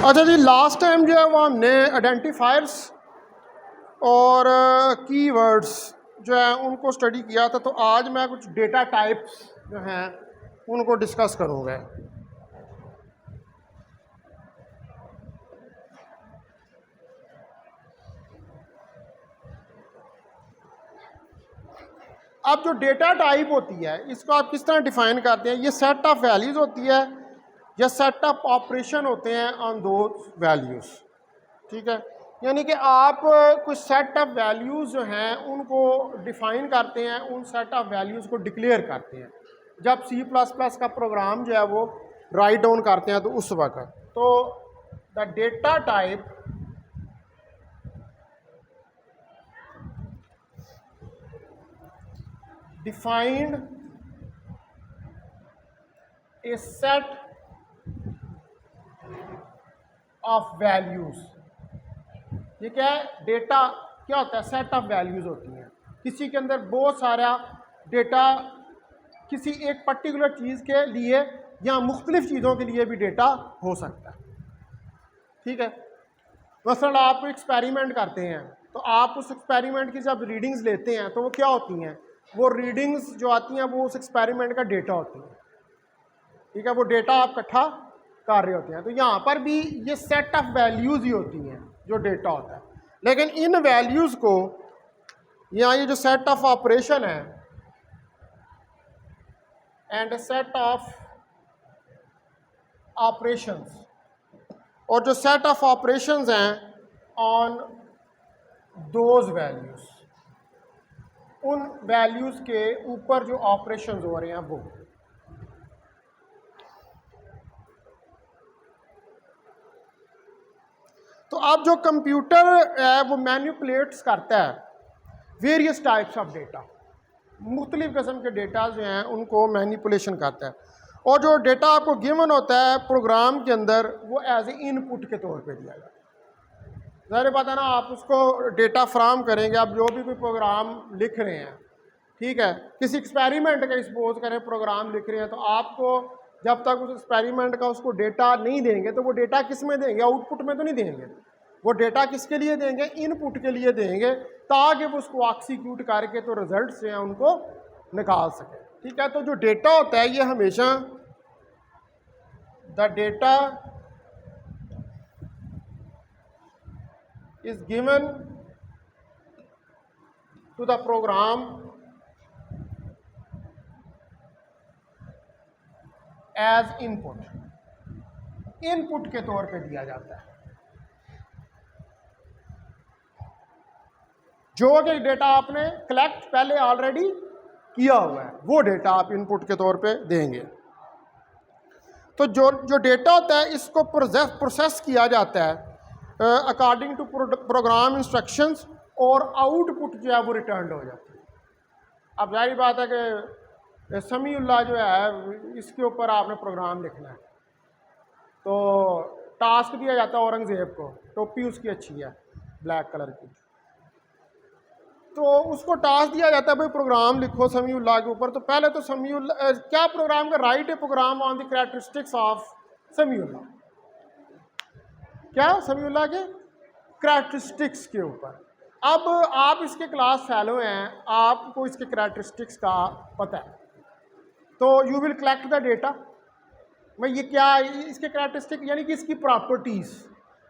अच्छा जी, last time जो है वो हमने आइडेंटिफायर्स और कीवर्ड्स जो है उनको स्टडी किया था। तो आज मैं कुछ डेटा टाइप्स जो हैं उनको डिस्कस करूँगा। अब जो डेटा टाइप होती है इसको आप किस तरह डिफाइन करते हैं? ये सेट ऑफ वैल्यूज़ होती है या सेट ऑफ ऑपरेशन होते हैं ऑन दो वैल्यूज़। ठीक है, यानी कि आप कुछ सेट ऑफ वैल्यूज़ जो हैं उनको डिफ़ाइन करते हैं, उन सेट ऑफ वैल्यूज़ को डिक्लेयर करते हैं। जब C++ का प्रोग्राम जो है वो राइट डाउन करते हैं तो उस वक्त तो the data type defined A set of values. ये क्या है? डेटा क्या होता है? सेट ऑफ वैल्यूज़ होती हैं। किसी के अंदर बहुत सारा डेटा किसी एक पर्टिकुलर चीज़ के लिए या मुख्तलिफ चीज़ों के लिए भी डेटा हो सकता है। ठीक है, मसलन आप एक्सपेरिमेंट करते हैं तो आप उस एक्सपेरिमेंट की जब रीडिंग्स लेते हैं तो वो क्या होती हैं? वो रीडिंग्स जो आती हैं वो उस एक्सपेरिमेंट का डेटा होती है। ठीक है, वो डेटा आप इकट्ठा कर रहे होते हैं। तो यहाँ पर भी ये सेट ऑफ वैल्यूज़ ही होती हैं जो डेटा होता है। लेकिन इन वैल्यूज़ को यहाँ ये जो सेट ऑफ ऑपरेशन है एंड सेट ऑफ ऑपरेशंस, और जो सेट ऑफ ऑपरेशंस हैं ऑन दोज वैल्यूज़, उन वैल्यूज़ के ऊपर जो ऑपरेशंस हो रहे हैं वो। तो अब जो कंप्यूटर है वो मैनिपुलेट्स करता है वेरियस टाइप्स ऑफ डेटा, मुख्तलिफ किस्म के डेटा जो हैं उनको मैनिपुलेशन करता है। और जो डेटा आपको गिवन होता है प्रोग्राम के अंदर वो एज ए इनपुट के तौर पे दिया जाता है। ज़ाहिर बात है ना, आप उसको डेटा फ्राहम करेंगे। आप जो भी कोई प्रोग्राम लिख रहे हैं, ठीक है, किसी एक्सपेरिमेंट का सपोज करें प्रोग्राम लिख रहे हैं, तो आपको जब तक उस एक्सपेरिमेंट का उसको डेटा नहीं देंगे तो वो डेटा किस में देंगे? आउटपुट में तो नहीं देंगे। वो डेटा किसके लिए देंगे? इनपुट के लिए देंगे, ताकि वो उसको एक्सिक्यूट करके तो रिजल्ट से हैं उनको निकाल सके। ठीक है, तो जो डेटा होता है ये हमेशा the data is given to the program as input के तौर पे दिया जाता है। जो कि डेटा आपने कलेक्ट पहले ऑलरेडी किया हुआ है वो डेटा आप इनपुट के तौर पे देंगे। तो जो डेटा होता है इसको प्रोसेस किया जाता है अकॉर्डिंग टू प्रोग्राम इंस्ट्रक्शंस, और आउटपुट जो है वो रिटर्न हो जाता है। अब जाहिर बात है कि समीउल्लाह जो है इसके ऊपर आपने प्रोग्राम लिखना है, तो टास्क दिया जाता है औरंगज़ेब को, टोपी उसकी अच्छी है ब्लैक कलर की, तो उसको टास्क दिया जाता है भाई प्रोग्राम लिखो समीउल्लाह के ऊपर। तो पहले तो समीउल्लाह क्या प्रोग्राम का राइट है program on the characteristics of समीउल्लाह, क्या समीउल्लाह के कैरेक्टरिस्टिक्स के ऊपर। अब आप इसके क्लास फेलो हैं, आपको इसके कैरेक्टरिस्टिक्स का पता है, तो you will collect the data. भाई ये क्या इसके कैरेक्टरिस्टिक यानी कि इसकी प्रॉपर्टीज़।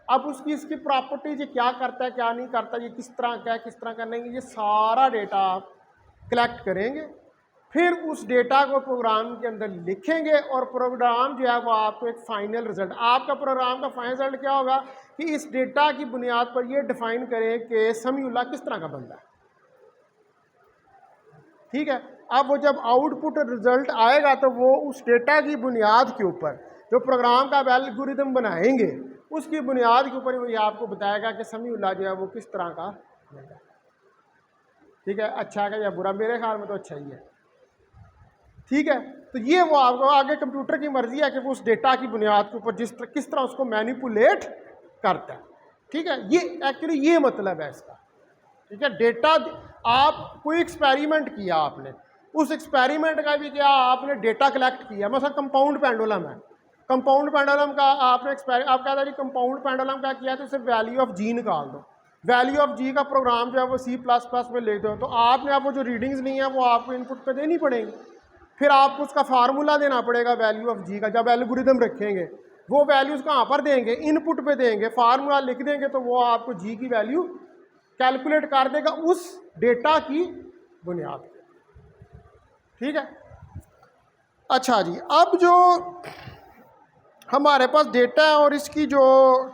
अब इसकी प्रॉपर्टीज ये क्या करता है क्या नहीं करता, ये किस तरह का है किस तरह का नहीं, ये सारा डेटा आप कलेक्ट करेंगे। फिर उस डेटा को प्रोग्राम के अंदर लिखेंगे और प्रोग्राम जो है वो आपको एक फाइनल रिजल्ट, आपका प्रोग्राम का फाइनल रिजल्ट क्या होगा कि इस डेटा की बुनियाद पर ये डिफाइन करें कि समीउल्लाह किस तरह का बंदा है। ठीक है, अब वो जब आउटपुट रिजल्ट आएगा तो वो उस डेटा की बुनियाद के ऊपर जो प्रोग्राम का एल्गोरिथम बनाएंगे उसकी बुनियाद के ऊपर वो ये आपको बताएगा कि समीउल्लाह जो है वो किस तरह का बंदा। ठीक है, अच्छा है या बुरा? मेरे ख्याल में तो अच्छा ही है। ठीक है, तो ये वो आपको आगे कंप्यूटर की मर्जी है कि वो उस डेटा की बुनियाद के ऊपर किस तरह उसको मैनिपुलेट करता है। ठीक है, ये एक्चुअली ये मतलब है इसका। ठीक है, डेटा आप कोई एक्सपेरिमेंट किया आपने, उस एक्सपेरिमेंट का भी क्या आपने डेटा कलेक्ट किया, मतलब कंपाउंड पेंडुलम है, कंपाउंड पेंडुलम का आपने आप कहता है कि कंपाउंड पेंडुलम का किया तो इसे वैल्यू ऑफ जी निकाल दो। वैल्यू ऑफ जी का प्रोग्राम जो है वो C++ में लिख दो, तो आपने आप वो जो रीडिंग्स ली हैं वो आपको इनपुट पे देनी पड़ेंगी। फिर आपको उसका फार्मूला देना पड़ेगा वैल्यू ऑफ जी का। जब एल्गोरिदम रखेंगे वो वैल्यूज़ कहाँ पर देंगे, इनपुट पे देंगे, फार्मूला लिख देंगे तो वो आपको जी की वैल्यू कैलकुलेट कर देगा उस डेटा की बुनियाद पर। ठीक है, अच्छा जी, अब जो हमारे पास डेटा है और इसकी जो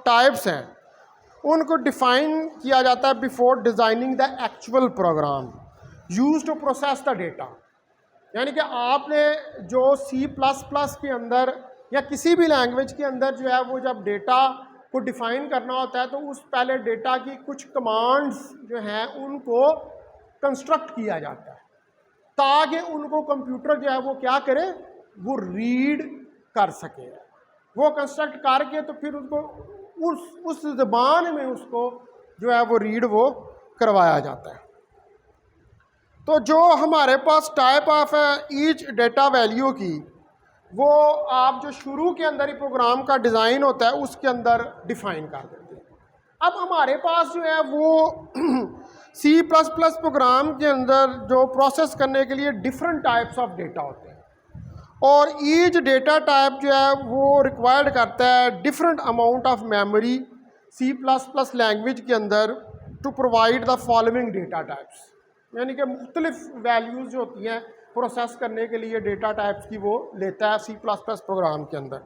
टाइप्स हैं उनको डिफाइन किया जाता है before designing the actual program use to process the data. यानी कि आपने जो C++ के अंदर या किसी भी लैंग्वेज के अंदर जो है वो जब डेटा को डिफाइन करना होता है तो उस पहले डेटा की कुछ कमांड्स जो हैं उनको कंस्ट्रक्ट किया जाता है ताकि उनको कंप्यूटर जो है वो क्या करे, वो रीड कर सके। वो कंस्ट्रक्ट करके तो फिर उसको उस ज़बान में उसको जो है वो रीड वो करवाया जाता है। तो जो हमारे पास type of each data value की वो आप जो शुरू के अंदर ही प्रोग्राम का डिज़ाइन होता है उसके अंदर डिफाइन कर देते हैं। अब हमारे पास जो है वो C++ प्रोग्राम के अंदर जो प्रोसेस करने के लिए डिफरेंट टाइप्स ऑफ डेटा होते हैं और ईच डेटा टाइप जो है वो रिक्वायर्ड करता है different amount of memory C++ language के अंदर to provide the following data types. यानी कि मुख्तलिफ वैल्यूज़ जो होती हैं प्रोसेस करने के लिए डेटा टाइप्स की वो लेता है C++ प्रोग्राम के अंदर।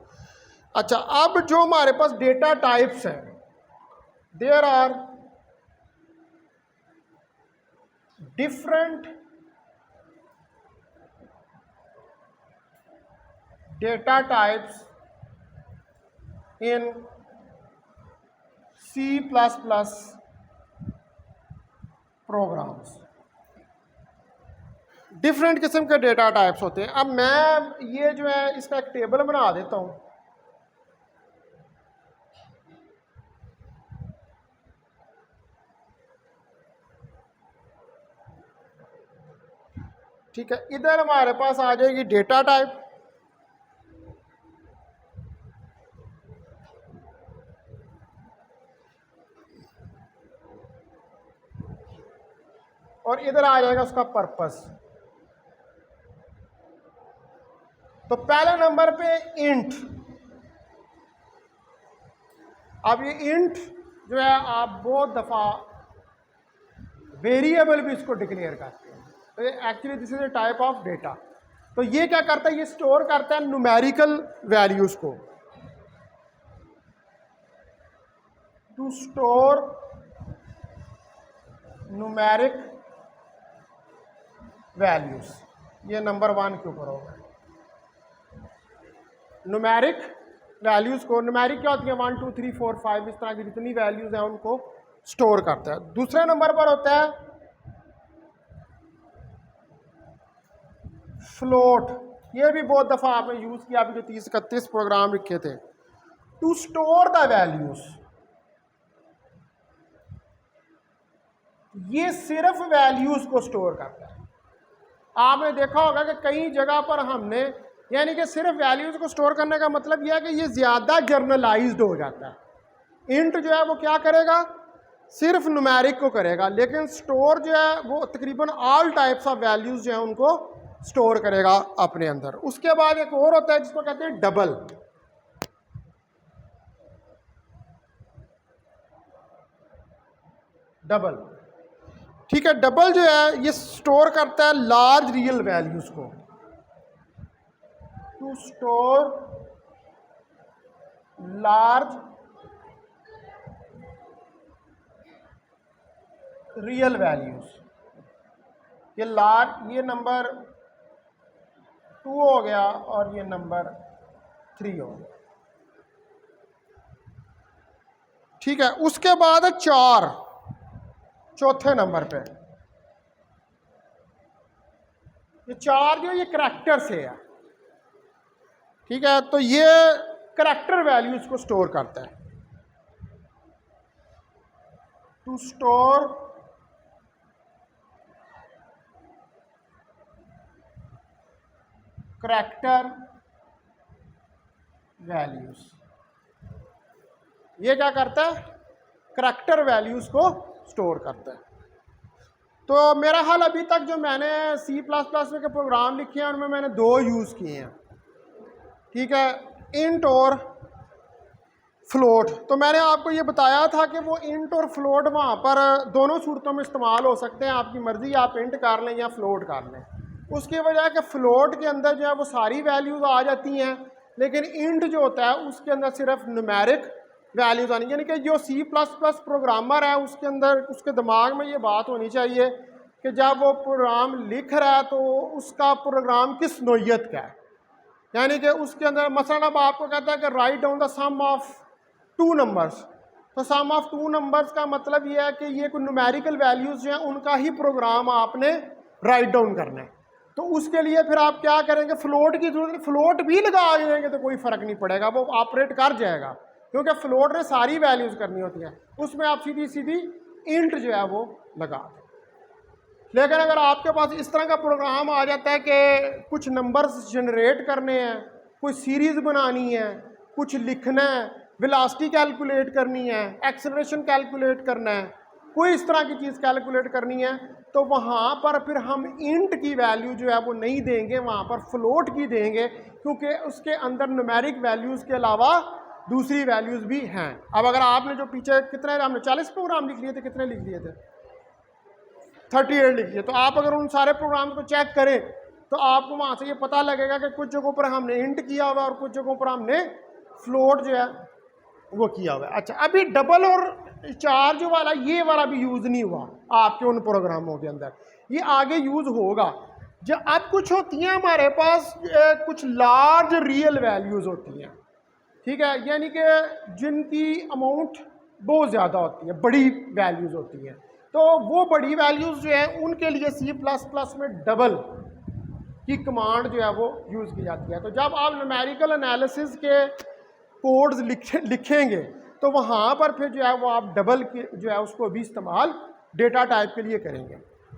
अच्छा, अब जो हमारे पास डेटा टाइप्स हैं, there are different data types in C++ programs. Different किस्म के डेटा टाइप्स होते हैं। अब मैं ये जो है इसका एक टेबल बना देता हूँ। ठीक है, इधर हमारे पास आ जाएगी डेटा टाइप, और इधर आ जाएगा उसका पर्पस। तो पहले नंबर पे इंट। अब ये इंट जो है आप बहुत दफ़ा वेरिएबल भी इसको डिक्लेयर करते हैं, तो ये actually this is a type of data. तो ये क्या करता है, ये स्टोर करता है न्यूमेरिकल वैल्यूज़ को। टू स्टोर न्यूमेरिक वैल्यूज़, ये नंबर 1 के ऊपर होगा। न्यूमेरिक वैल्यूज़ को, न्यूमेरिक क्या होती है 1 2 3 4 5 इस तरह की जितनी वैल्यूज़ हैं उनको स्टोर करता है। दूसरे नंबर पर होता है फ्लोट। ये भी बहुत दफ़ा आपने यूज़ किया, अभी जो 30-31 प्रोग्राम लिखे थे। टू स्टोर द वैल्यूज़, ये सिर्फ वैल्यूज़ को स्टोर करता है। आपने देखा होगा कि कई जगह पर हमने, यानी कि सिर्फ वैल्यूज़ को स्टोर करने का मतलब यह है कि ये ज़्यादा जर्नलाइज्ड हो जाता है। इंट जो है वो क्या करेगा, सिर्फ न्यूमेरिक को करेगा, लेकिन स्टोर जो है वो तकरीबन ऑल टाइप्स ऑफ वैल्यूज़ जो है उनको स्टोर करेगा अपने अंदर। उसके बाद एक और होता है जिसको कहते हैं डबल। डबल, ठीक है, डबल जो है ये स्टोर करता है लार्ज रियल वैल्यूज़ को। To store large real values. ये लार्ज, ये नंबर 2 हो गया और ये नंबर 3 हो गया। ठीक है, उसके बाद है 4, चौथे नंबर पे। ये 4 जो ये करैक्टर से है, ठीक है, तो ये करैक्टर वैल्यूज को स्टोर करता है। To store character values. ये क्या करता है? करैक्टर वैल्यूज को स्टोर करता है। तो मेरा हाल अभी तक जो मैंने C++ में के प्रोग्राम लिखे हैं उनमें मैंने दो यूज़ किए हैं, ठीक है, इंट और फ्लोट। तो मैंने आपको ये बताया था कि वो इंट और फ्लोट वहाँ पर दोनों सूरतों में इस्तेमाल हो सकते हैं, आपकी मर्ज़ी, आप इंट कर लें या फ्लोट कर लें। उसकी वजह कि फ़्लोट के अंदर जो है वो सारी वैल्यूज़ आ जाती हैं, लेकिन इंट जो होता है उसके अंदर सिर्फ न्यूमेरिक वैल्यूज़ आनी, यानी कि जो C++ प्रोग्रामर है उसके अंदर उसके दिमाग में ये बात होनी चाहिए कि जब वो प्रोग्राम लिख रहा है तो उसका प्रोग्राम किस नोयत का है। यानी कि उसके अंदर मसलन अब आपको कहता है कि write down the sum of two numbers, तो सम ऑफ टू नंबर्स का मतलब ये है कि ये कोई न्यूमेरिकल वैल्यूज़ जो हैं उनका ही प्रोग्राम आपने राइट डाउन करना है। तो उसके लिए फिर आप क्या करेंगे? फ्लोट की जरूरत, फ्लोट भी लगा देंगे तो कोई फ़र्क नहीं पड़ेगा, वो ऑपरेट कर जाएगा, क्योंकि फ्लोट ने सारी वैल्यूज़ करनी होती हैं, उसमें आप सीधी सीधी इंट जो है वो लगा दें। लेकिन अगर आपके पास इस तरह का प्रोग्राम आ जाता है कि कुछ नंबर्स जनरेट करने हैं, कोई सीरीज़ बनानी है, कुछ लिखना है, वेलोसिटी कैलकुलेट करनी है, एक्सेलरेशन कैलकुलेट करना है, कोई इस तरह की चीज़ कैलकुलेट करनी है, तो वहाँ पर फिर हम इंट की वैल्यू जो है वो नहीं देंगे, वहाँ पर फ्लोट की देंगे, क्योंकि उसके अंदर न्यूमेरिक वैल्यूज़ के अलावा दूसरी वैल्यूज़ भी हैं। अब अगर आपने जो पीछे कितने हमने 40 प्रोग्राम लिख लिए थे, कितने लिख लिए थे? 38 लिख लिए। तो आप अगर उन सारे प्रोग्राम को चेक करें तो आपको वहाँ से ये पता लगेगा कि कुछ जगहों पर हमने इंट किया हुआ है और कुछ जगहों पर हमने फ्लोट जो है वो किया हुआ है। अच्छा, अभी डबल और चार्ज वाला ये वाला भी यूज़ नहीं हुआ आपके उन प्रोग्रामों के अंदर, ये आगे यूज़ होगा। जब अब कुछ होती हैं हमारे पास कुछ लार्ज रियल वैल्यूज़ होती हैं, ठीक है, यानी कि जिनकी अमाउंट बहुत ज़्यादा होती है, बड़ी वैल्यूज़ होती हैं, तो वो बड़ी वैल्यूज़ जो है उनके लिए C++ में डबल की कमांड जो है वो यूज़ की जाती है। तो जब आप न्यूमेरिकल एनालिसिस के कोड्स लिखेंगे तो वहाँ पर फिर जो है वो आप डबल के जो है उसको भी इस्तेमाल डेटा टाइप के लिए करेंगे।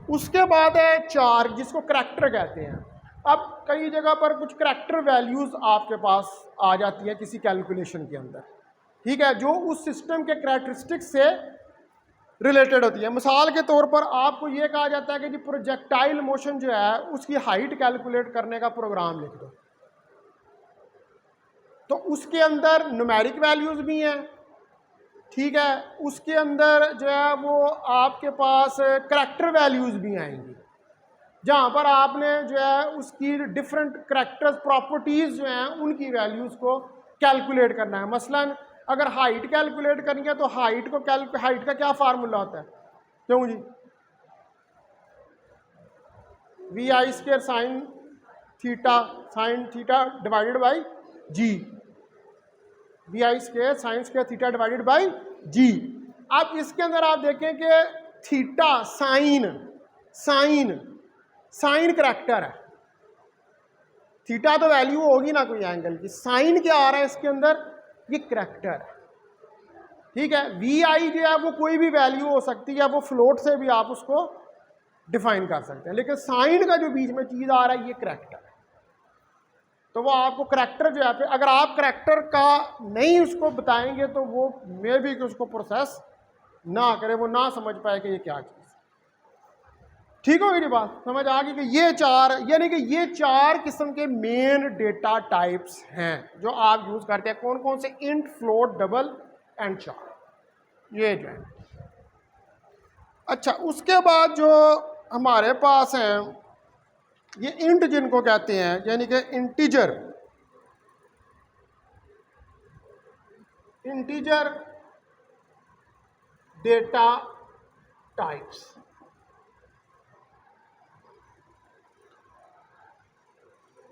उसके बाद है चार, जिसको करैक्टर कहते हैं। अब कई जगह पर कुछ करैक्टर वैल्यूज़ आपके पास आ जाती है किसी कैलकुलेशन के अंदर, ठीक है, जो उस सिस्टम के करैक्टरिस्टिक्स से रिलेटेड होती है। मिसाल के तौर पर आपको ये कहा जाता है कि जी प्रोजेक्टाइल मोशन जो है उसकी हाइट कैलकुलेट करने का प्रोग्राम लिख दो, तो उसके अंदर न्यूमेरिक वैल्यूज़ भी हैं, ठीक है, उसके अंदर जो है वो आपके पास करैक्टर वैल्यूज़ भी आएंगी, जहाँ पर आपने जो है उसकी डिफरेंट करैक्टर्स प्रॉपर्टीज़ जो हैं उनकी वैल्यूज़ को कैलकुलेट करना है। मसलन अगर हाइट कैलकुलेट करनी है तो हाइट का क्या फार्मूला होता है? क्यों जी? VI² sine theta divided by g, VI² sin² theta divided by g. अब इसके अंदर आप देखें कि थीटा साइन करैक्टर है, थीटा तो वैल्यू होगी ना कोई एंगल की, साइन क्या आ रहा है इसके अंदर? ये करैक्टर है, ठीक है। VI जो है वो कोई भी वैल्यू हो सकती है, वो फ्लोट से भी आप उसको डिफाइन कर सकते हैं, लेकिन साइन का जो बीच में चीज़ आ रहा है ये करैक्टर है। तो वो आपको करैक्टर जो है, फिर अगर आप करैक्टर का नहीं उसको बताएंगे तो वो मे भी कि उसको प्रोसेस ना करे, वो ना समझ पाए कि ये क्या चीज़। ठीक होगी जी बात, समझ आ गई कि ये चार, यानी कि ये चार किस्म के मेन डेटा टाइप्स हैं जो आप यूज़ करते हैं। कौन कौन से? इंट, फ्लोट, डबल एंड चार, ये जो है। अच्छा, उसके बाद जो हमारे पास हैं ये इंट जिनको कहते हैं, यानी कि इंटीजर डेटा टाइप्स।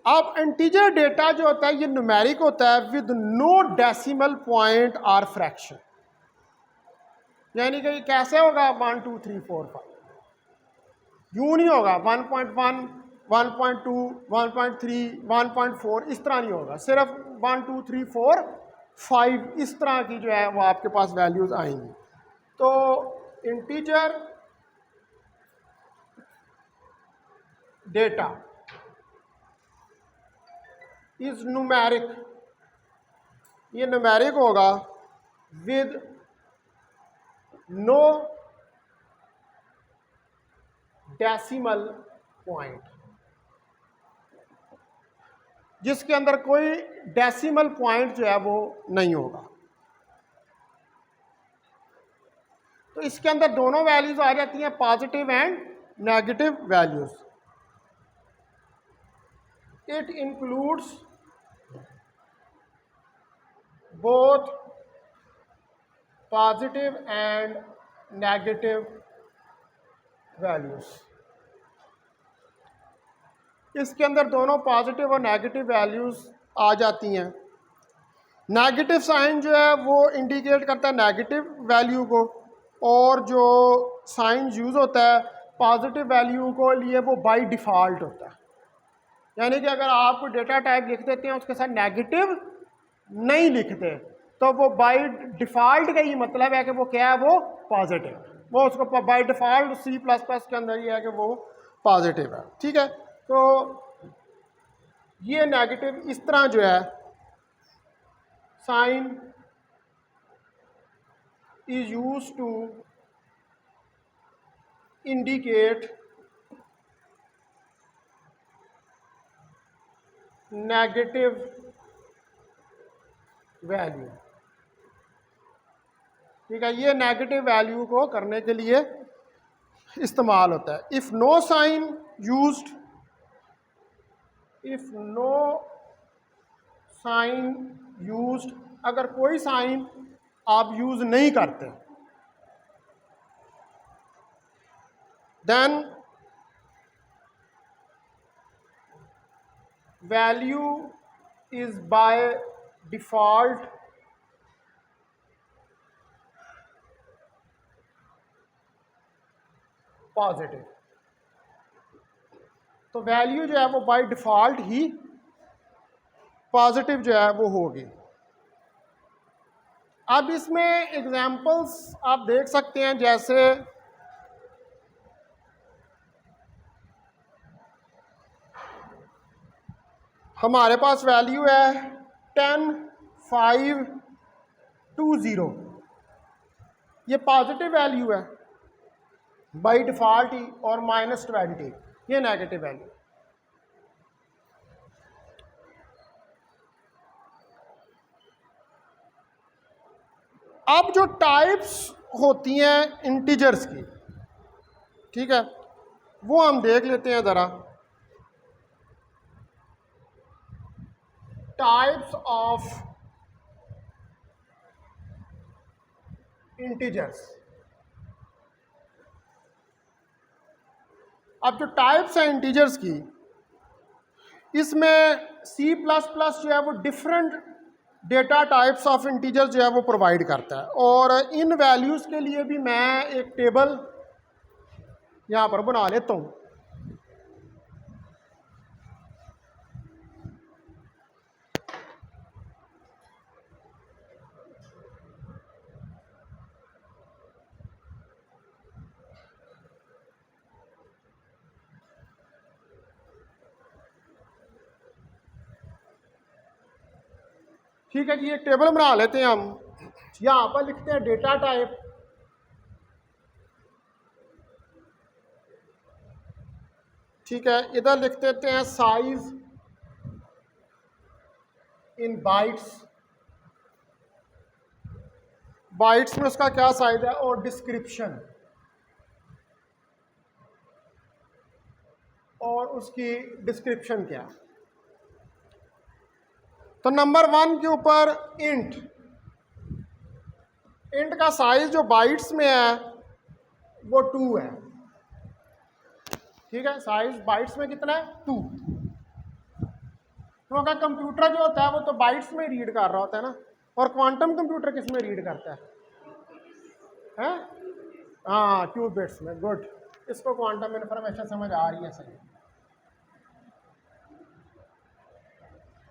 अब इंटीजर डेटा जो होता है ये न्यूमेरिक होता है विद नो डेसिमल पॉइंट और फ्रैक्शन, यानी कि ये कैसे होगा? 1 2 3 4 5, यूं नहीं होगा 1.1 1.2 1.3 1.4, इस तरह नहीं होगा, सिर्फ 1 2 3 4 5 इस तरह की जो है वो आपके पास वैल्यूज आएंगी। तो इंटीजर डेटा इज न्यूमेरिक ये न्यूमेरिक होगा विद नो डेसिमल पॉइंट, जिसके अंदर कोई डेसिमल पॉइंट जो है वो नहीं होगा। तो इसके अंदर दोनों वैल्यूज आ जाती हैं, positive and negative values. It includes both positive and negative values. इसके अंदर दोनों पॉजिटिव और नेगेटिव वैल्यूज आ जाती हैं। नेगेटिव साइन जो है वो इंडिकेट करता है नेगेटिव वैल्यू को, और जो साइन यूज़ होता है पॉजिटिव वैल्यू को लिए वो बाय डिफ़ॉल्ट होता है। यानी कि अगर आप कोई डेटा टाइप लिख देते हैं उसके साथ नेगेटिव नहीं लिखते तो वो बाय डिफ़ॉल्ट का ही मतलब है कि वो क्या है, वो पॉजिटिव, वो उसको बाय डिफ़ॉल्ट C++ के अंदर ही है कि वो पॉजिटिव है। ठीक है, तो ये नेगेटिव इस तरह जो है sign is used to indicate negative value। ठीक है, ये नेगेटिव वैल्यू को करने के लिए इस्तेमाल होता है। If no sign used, if no sign used, अगर कोई साइन आप यूज नहीं करते, then value is by default positive. तो वैल्यू जो है वो बाय डिफॉल्ट ही पॉजिटिव जो है वो होगी। अब इसमें एग्जाम्पल्स आप देख सकते हैं, जैसे हमारे पास वैल्यू है 10, 5, 2, 0। ये पॉजिटिव वैल्यू है बाय डिफ़ॉल्ट ही, और -20 ये नेगेटिव वैल्यू। अब जो टाइप्स होती हैं इंटीजर्स की, ठीक है, वो हम देख लेते हैं ज़रा। Types of integers. अब जो टाइप्स हैं इंटीजर्स की, इसमें C++ जो है वो different data types of integer जो है वो प्रोवाइड करता है, और इन वैल्यूज़ के लिए भी मैं एक टेबल यहाँ पर बना लेता हूँ। ठीक है जी, एक टेबल बना लेते हैं हम। यहाँ पर लिखते हैं डेटा टाइप, ठीक है, इधर लिख देते हैं साइज इन बाइट्स, बाइट्स में उसका क्या साइज है, और डिस्क्रिप्शन, और उसकी डिस्क्रिप्शन क्या है। तो नंबर 1 के ऊपर इंट, इंट का साइज जो बाइट्स में है वो 2 है। ठीक है, साइज बाइट्स में कितना है, 2। तो अगर कंप्यूटर जो होता है वो तो बाइट्स में रीड कर रहा होता है ना, और क्वांटम कंप्यूटर किस में रीड करता है? हाँ, क्यूबिट्स में। गुड, इसको क्वांटम इंफॉर्मेशन समझ आ रही है, सही।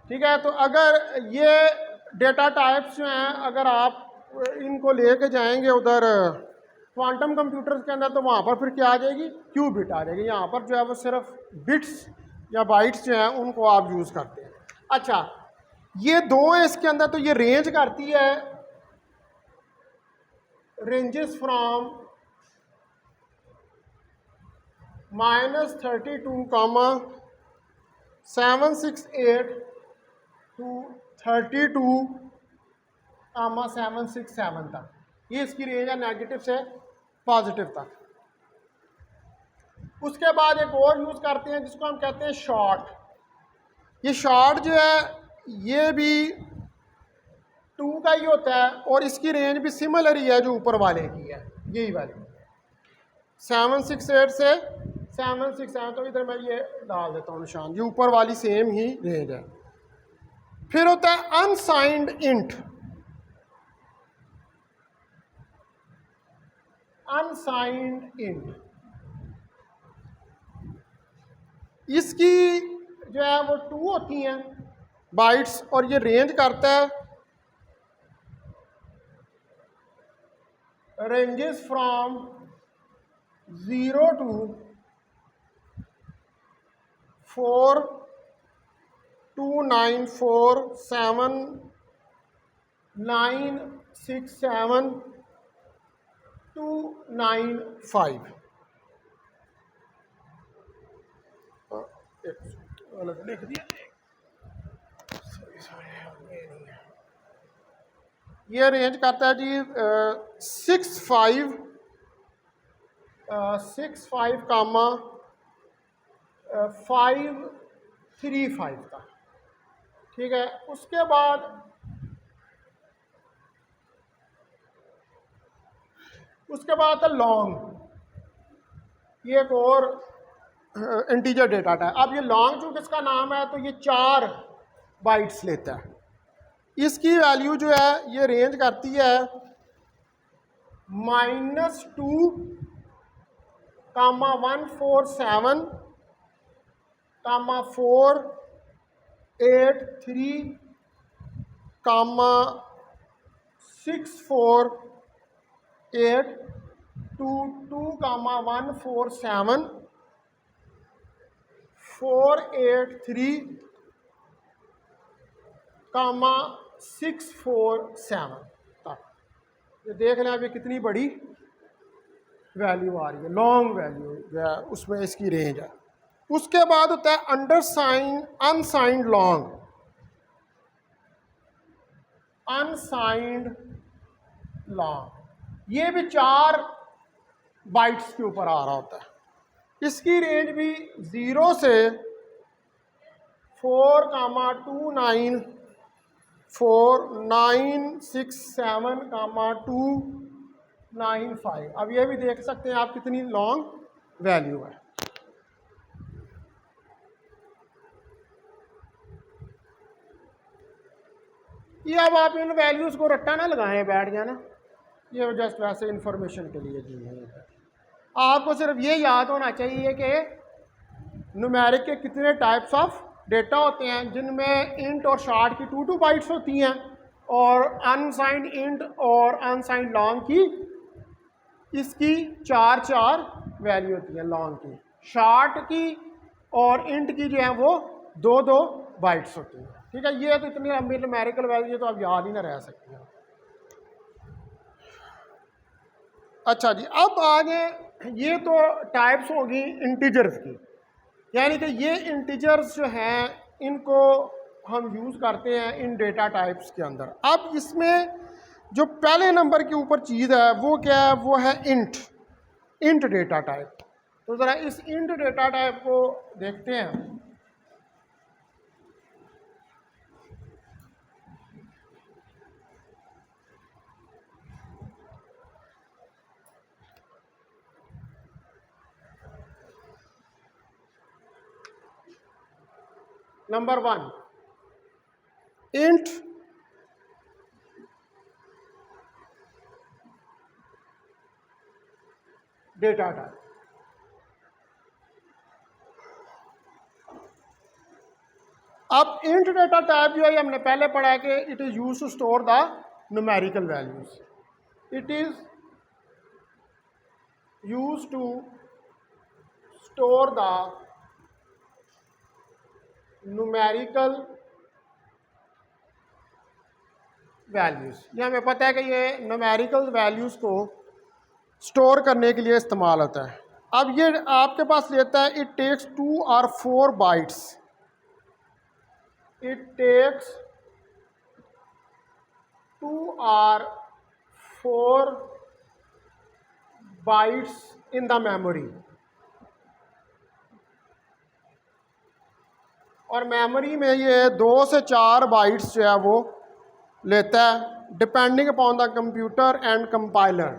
ठीक है, तो अगर ये डेटा टाइप्स जो हैं, अगर आप इनको लेके जाएंगे उधर क्वांटम कंप्यूटर्स के अंदर, तो वहाँ पर फिर क्या आ जाएगी, क्यूबिट आ जाएगी। यहाँ पर जो है वो सिर्फ बिट्स या बाइट्स जो हैं उनको आप यूज़ करते हैं। अच्छा, ये दो है इसके अंदर, तो ये रेंज करती है, रेंजेस फ्रॉम -32,768 टू 32,767 तक। ये इसकी रेंज है नेगेटिव से पॉजिटिव तक। उसके बाद एक और यूज़ करते हैं जिसको हम कहते हैं शॉर्ट। ये शॉर्ट जो है ये भी 2 का ही होता है और इसकी रेंज भी सिमिलर ही है जो ऊपर वाले की है, यही वाली 768 से 767। तो इधर मैं ये डाल देता हूँ निशान, ये ऊपर वाली सेम ही रेंज है। फिर होता है अनसाइंड इंट। अनसाइंड इंट इसकी जो है वो 2 होती हैं बाइट्स और ये रेंज करता है रेंजेस फ्रॉम 0 to 4,294,7,967 295। लिख दिया। ये रेंज करता है जी 65 कामा 535 का, ठीक है। उसके बाद था लॉन्ग, ये एक और इंटीजर डेटा टाइप। अब ये लॉन्ग चूंकि इसका नाम है तो ये 4 बाइट्स लेता है। इसकी वैल्यू जो है ये रेंज करती है -2, 147, 483, 648 to 2,147, 483, 647 तक। ये देख लें अभी कितनी बड़ी वैल्यू आ रही है, लॉन्ग वैल्यू जो है उसमें इसकी रेंज है। उसके बाद होता है अनसाइंड लॉन्ग। अनसाइंड लॉन्ग ये भी 4 बाइट्स के ऊपर आ रहा होता है। इसकी रेंज भी 0 से 4,294,967, 295। अब ये भी देख सकते हैं आप कितनी लॉन्ग वैल्यू है। ये अब आप इन वैल्यूज़ को रट्टा ना लगाएं बैठ जाना, ये जस्ट वैसे इंफॉर्मेशन के लिए जी है। आपको सिर्फ ये याद होना चाहिए कि न्यूमेरिक के कितने टाइप्स ऑफ डेटा होते हैं, जिनमें इंट और शॉर्ट की 2 बाइट्स होती हैं और अनसाइंड इंट और अनसाइंड लॉन्ग की इसकी 4 वैल्यू होती है। लॉन्ग की, शॉर्ट की और इंट की जो है वो 2 बाइट्स होती हैं, ठीक है। ये तो इतनी लंबी न्यूमेरिकल वैल्यू तो आप याद ही ना रह सकती हैं। अच्छा जी, अब आगे ये तो टाइप्स होगी इंटीजर्स की, यानी कि ये इंटीजर्स जो हैं इनको हम यूज़ करते हैं इन डेटा टाइप्स के अंदर। अब इसमें जो पहले नंबर के ऊपर चीज़ है वो क्या है, वो है इंट डेटा टाइप। तो ज़रा इस इंट डेटा टाइप को देखते हैं। Number 1 int data type. अब इंट डेटा टाइप जो है हमने पहले पढ़ा है कि it is use to store the numerical values. It is use to store the numerical values, ये हमें पता है कि ये न्यूमेरिकल वैल्यूज़ को स्टोर करने के लिए इस्तेमाल होता है। अब ये आपके पास लेता है इट टेक्स 2 और 4 बाइट्स, इट टेक्स 2 और 4 बाइट्स इन द मेमोरी, और मेमोरी में ये 2 से 4 बाइट्स जो है वो लेता है depending upon the computer and compiler,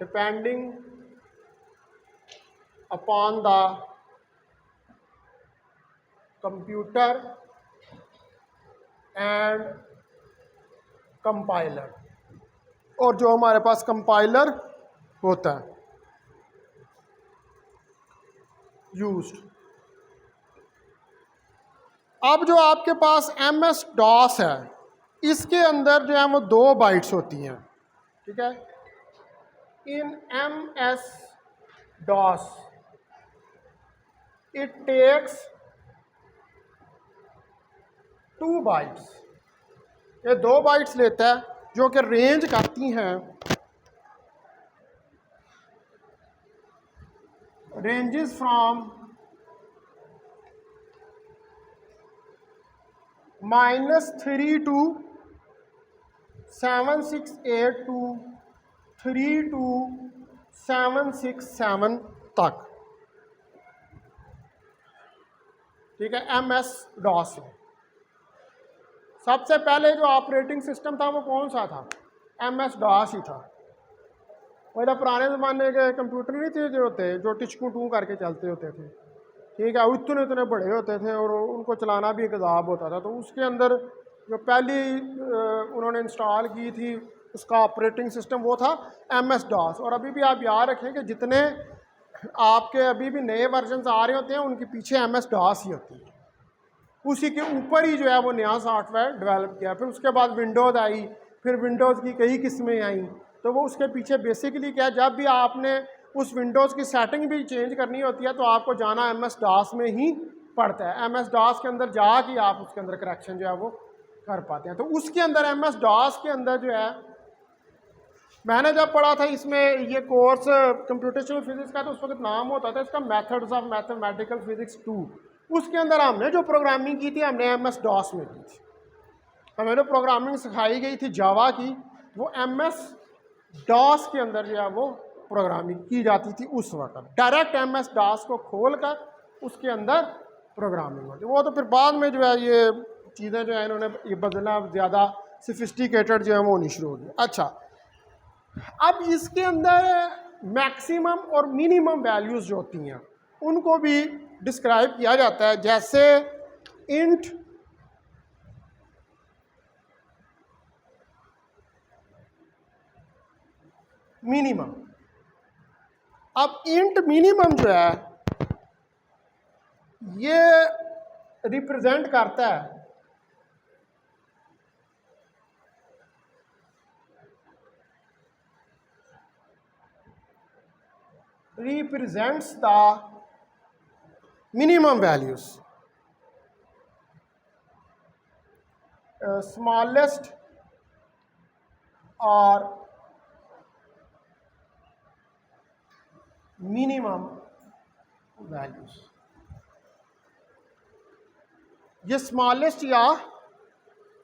depending upon the computer and compiler, और जो हमारे पास कंपाइलर होता है यूज्ड। अब जो आपके पास MS DOS है, इसके अंदर जो है वो 2 बाइट्स होती हैं, ठीक है। In MS DOS it takes 2 bytes, ये 2 बाइट्स लेता है जो कि रेंज करती हैं, रेंजेस फ्रॉम -3 to 768 to 32767 तक, ठीक है। MS DOS में सबसे पहले जो ऑपरेटिंग सिस्टम था वो कौन सा था? MS DOS ही था। वही पुराने ज़माने के कंप्यूटर नहीं थे जो होते, जो टिचकू टू करके चलते होते थे, ठीक है, उतने उतने बड़े होते थे और उनको चलाना भी एक अज़ाब होता था। तो उसके अंदर जो पहली उन्होंने इंस्टॉल की थी उसका ऑपरेटिंग सिस्टम वो था MS DOS। और अभी भी आप याद रखें कि जितने आपके अभी भी नए वर्जन्स आ रहे होते हैं उनके पीछे MS DOS ही होती है, उसी के ऊपर ही जो है वो नया सॉफ्टवेयर डेवलप किया। फिर उसके बाद विंडोज़ आई, फिर विंडोज़ की कई किस्में आई, तो वो उसके पीछे बेसिकली क्या है, जब भी आपने उस विंडोज़ की सेटिंग भी चेंज करनी होती है तो आपको जाना MS DOS में ही पड़ता है। MS DOS के अंदर जाके आप उसके अंदर करेक्शन जो है वो कर पाते हैं। तो उसके अंदर MS DOS के अंदर जो है, मैंने जब पढ़ा था इसमें ये कोर्स कंप्यूटेशनल फिजिक्स का, तो उस वक्त नाम होता था इसका मेथड्स ऑफ मैथमेटिकल फिजिक्स 2। उसके अंदर हमने जो प्रोग्रामिंग की थी हमने MS DOS में की थी। हमें जो प्रोग्रामिंग सिखाई गई थी जावा की, वो MS DOS के अंदर जो है वो प्रोग्रामिंग की जाती थी उस वक्त। डायरेक्ट MS DOS को खोल कर उसके अंदर प्रोग्रामिंग होती। वो तो फिर बाद में जो है ये चीज़ें जो है इन्होंने ये बदलना ज़्यादा सोफिस्टिकेटेड जो है वो होनी शुरू हो गई। अच्छा, अब इसके अंदर मैक्सिमम और मिनिमम वैल्यूज़ जो होती हैं उनको भी डिस्क्राइब किया जाता है, जैसे इंट मिनिमम। अब इंट मिनिमम जो है ये रिप्रेजेंट करता है represents the minimum values, smallest or minimum values। ये स्मॉलेस्ट या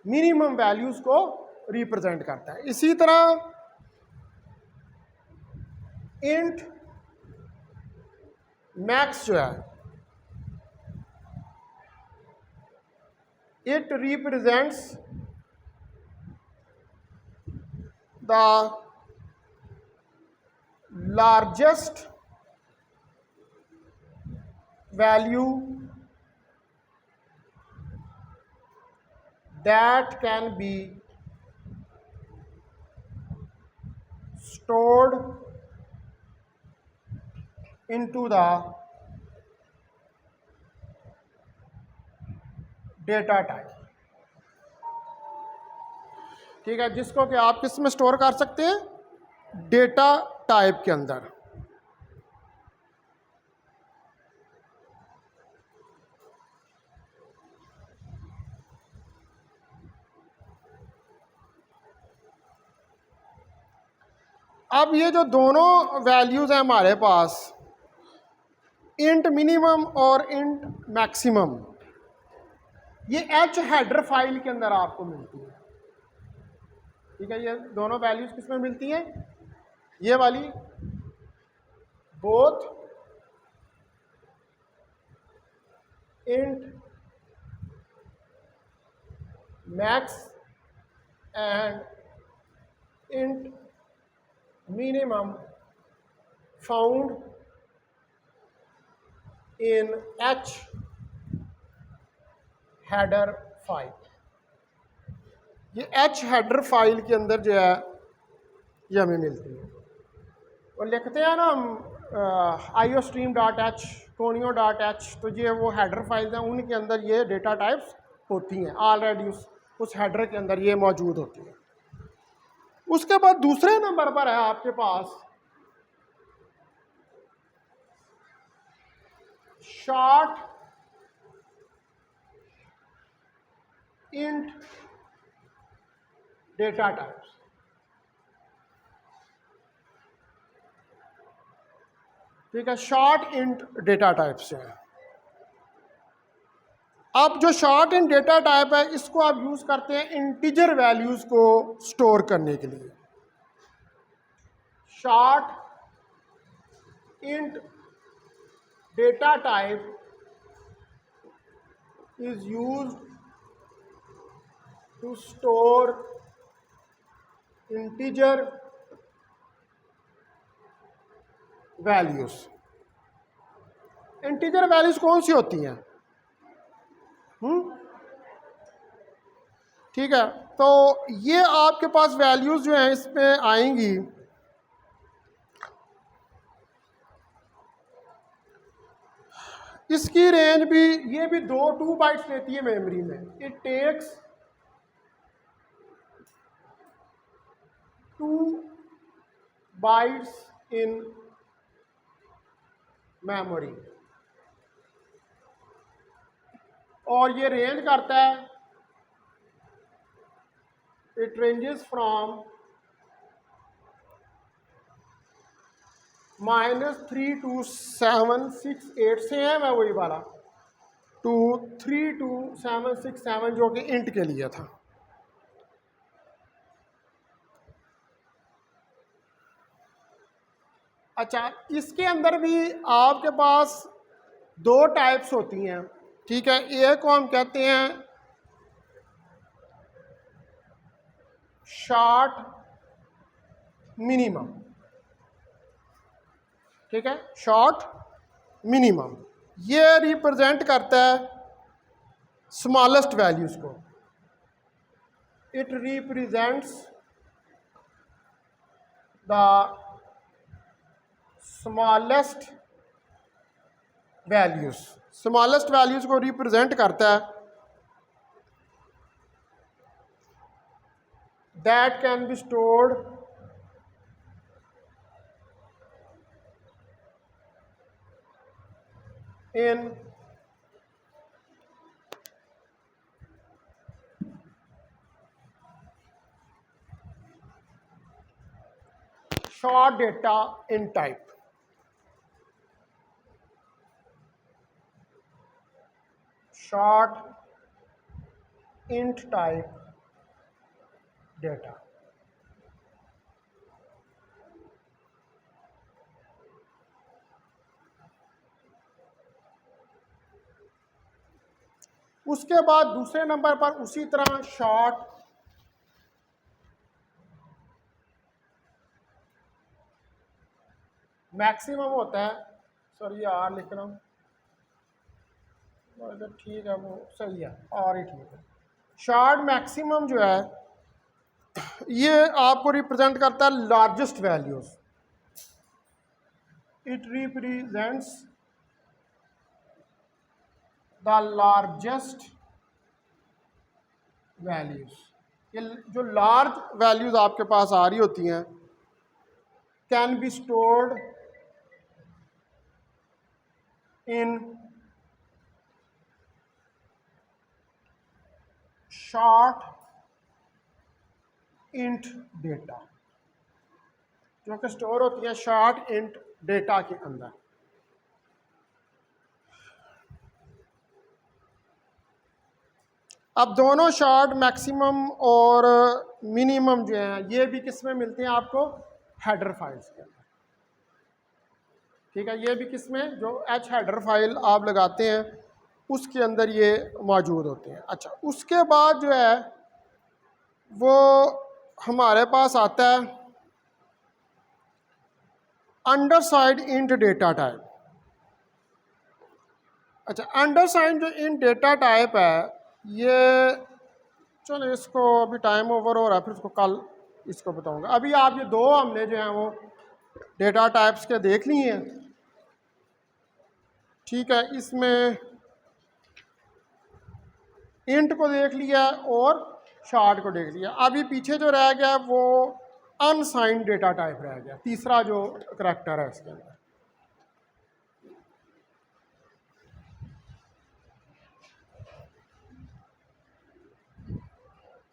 मिनिमम वैल्यूज को रिप्रेजेंट करता है। इसी तरह इंट मैक्स जो है it represents the largest value that can be stored into the data type, ठीक है, जिसको कि आप किस में स्टोर कर सकते हैं? डेटा टाइप के अंदर। अब ये जो दोनों वैल्यूज़ हैं हमारे पास, इंट मिनिमम और इंट मैक्सिमम, ये एच हेडर फाइल के अंदर आपको मिलती है। ठीक है, ये दोनों वैल्यूज किस में मिलती हैं? ये वाली both int max and int minimum found in H header file. ये एच हेडर फाइल के अंदर जो है ये हमें मिलती है। और लिखते हैं ना हम iostream.h, conio.h, तो ये वो हेडर फाइल्स हैं, उनके अंदर ये डेटा टाइप्स होती हैं ऑलरेडी, उस हेडर के अंदर ये मौजूद होती है। उसके बाद दूसरे नंबर पर है आपके पास शॉर्ट इंट डेटा टाइप्स। ठीक है, शॉर्ट इंट डेटा टाइप्स है। अब जो शॉर्ट इंट डेटा टाइप है, इसको आप यूज करते हैं इंटीजर वैल्यूज को स्टोर करने के लिए। Short int data type is used to store integer values। Integer values कौन सी होती हैं? ठीक है, तो ये आपके पास वैल्यूज जो हैं इसमें आएंगी, इसकी रेंज भी, ये भी 2 बाइट्स लेती है मेमोरी में। It takes 2 bytes in memory, और ये रेंज करता है, it ranges from -3 to 768, same है वही वाला, टू 3 to 767 जो कि इंट के लिए था। अच्छा, इसके अंदर भी आपके पास 2 टाइप्स होती हैं। ठीक है, एक को हम कहते हैं शॉर्ट मिनिमम। ठीक है, शॉर्ट मिनिमम ये रिप्रेजेंट करता है स्मॉलेस्ट वैल्यूज को। It represents the smallest values, smallest values को रिप्रेजेंट करता है, that can be stored in short data in type। short int type data। उसके बाद दूसरे नंबर पर उसी तरह शॉर्ट मैक्सिमम होता है। सॉरी यार लिख रहा हूँ, ठीक है वो सही है, और ही ठीक है। शॉर्ट मैक्सिमम जो है ये आपको रिप्रेजेंट करता है largest values. It represents the largest values. ये जो लार्ज वैल्यूज आपके पास आ रही होती हैं, can be stored in short int data. जो कि स्टोर होती हैं शॉर्ट इंट डेटा के अंदर। अब दोनों शॉर्ट मैक्सिमम और मिनिमम जो हैं ये भी किस में मिलते हैं आपको, हेडर फाइल्स के अंदर। ठीक है, ये भी किस में, जो एच हेडर फाइल आप लगाते हैं उसके अंदर ये मौजूद होते हैं। अच्छा, उसके बाद जो है वो हमारे पास आता है अंडरसाइड इंट डेटा टाइप। अच्छा, अंडरसाइड जो इन डेटा टाइप है ये, चलो इसको अभी टाइम ओवर हो रहा है, फिर इसको कल इसको बताऊंगा। अभी आप ये दो हमने जो हैं वो डेटा टाइप्स के देख लिए हैं। ठीक है, इसमें इंट को देख लिया और शॉर्ट को देख लिया। अभी पीछे जो रह गया वो अनसाइंड डेटा टाइप रह गया, तीसरा जो करैक्टर है इसके अंदर।